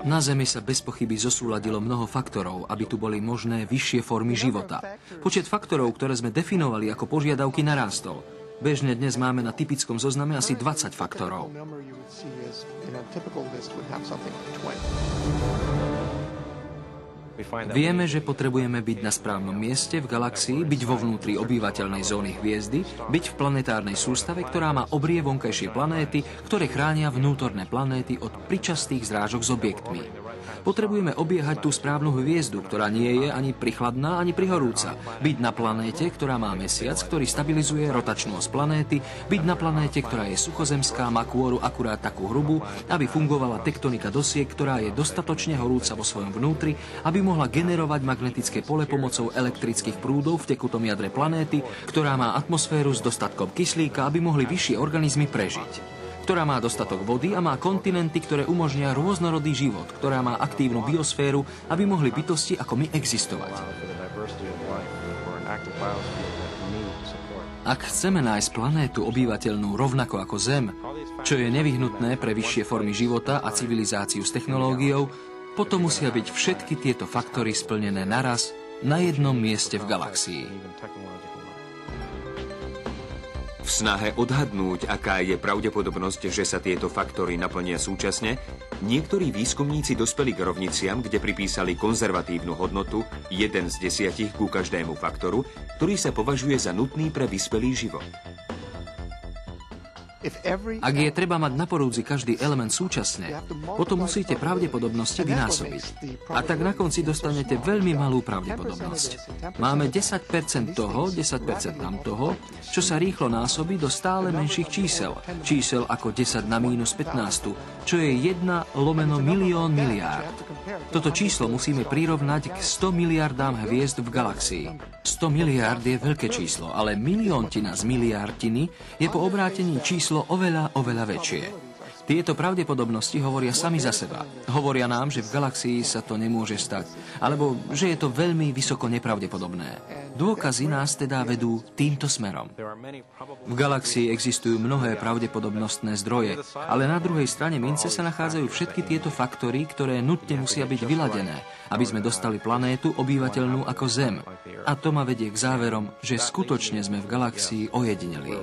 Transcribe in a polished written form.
Na Zemi sa bez pochyby zosúladilo mnoho faktorov, aby tu boli možné vyššie formy života. Počet faktorov, ktoré sme definovali ako požiadavky, narástol. Bežne dnes máme na typickom zozname asi 20 faktorov. Vieme, že potrebujeme byť na správnom mieste v galaxii, byť vo vnútri obývateľnej zóny hviezdy, byť v planetárnej sústave, ktorá má obrie vonkajšie planéty, ktoré chránia vnútorné planéty od pričastých zrážok s objektmi. Potrebujeme obiehať tú správnu hviezdu, ktorá nie je ani prichladná, ani prihorúca. Byť na planéte, ktorá má mesiac, ktorý stabilizuje rotačnú os planéty, byť na planéte, ktorá je suchozemská, má kôru akurát takú hrubú, aby fungovala tektonika dosiek, ktorá je dostatočne horúca vo svojom vnútri, aby mohla generovať magnetické pole pomocou elektrických prúdov v tekutom jadre planéty, ktorá má atmosféru s dostatkom kyslíka, aby mohli vyššie organizmy prežiť, ktorá má dostatok vody a má kontinenty, ktoré umožnia rôznorodý život, ktorá má aktívnu biosféru, aby mohli bytosti ako my existovať. Ak chceme nájsť planétu obývateľnú rovnako ako Zem, čo je nevyhnutné pre vyššie formy života a civilizáciu s technológiou, potom musia byť všetky tieto faktory splnené naraz na jednom mieste v galaxii. V snahe odhadnúť, aká je pravdepodobnosť, že sa tieto faktory naplnia súčasne, niektorí výskumníci dospeli k rovniciam, kde pripísali konzervatívnu hodnotu 1 z 10 ku každému faktoru, ktorý sa považuje za nutný pre vyspelý život. Ak je treba mať na porúdzi každý element súčasne, potom musíte pravdepodobnosti vynásobiť. A tak na konci dostanete veľmi malú pravdepodobnosť. Máme 10% toho, 10% tamtoho, čo sa rýchlo násobí do stále menších čísel. Čísel ako 10 na mínus 15, čo je 1 lomeno milión miliárd. Toto číslo musíme prirovnať k 100 miliardám hviezd v galaxii. 100 miliárd je veľké číslo, ale milióntina z miliardtiny je po obrátení číslo oveľa väčšie. Tieto pravdepodobnosti hovoria sami za seba. Hovoria nám, že v galaxii sa to nemôže stať, alebo že je to veľmi vysoko nepravdepodobné. Dôkazy nás teda vedú týmto smerom. V galaxii existujú mnohé pravdepodobnostné zdroje, ale na druhej strane mince sa nachádzajú všetky tieto faktory, ktoré nutne musia byť vyladené, aby sme dostali planétu obývateľnú ako Zem. A to ma vedie k záverom, že skutočne sme v galaxii ojedinelí.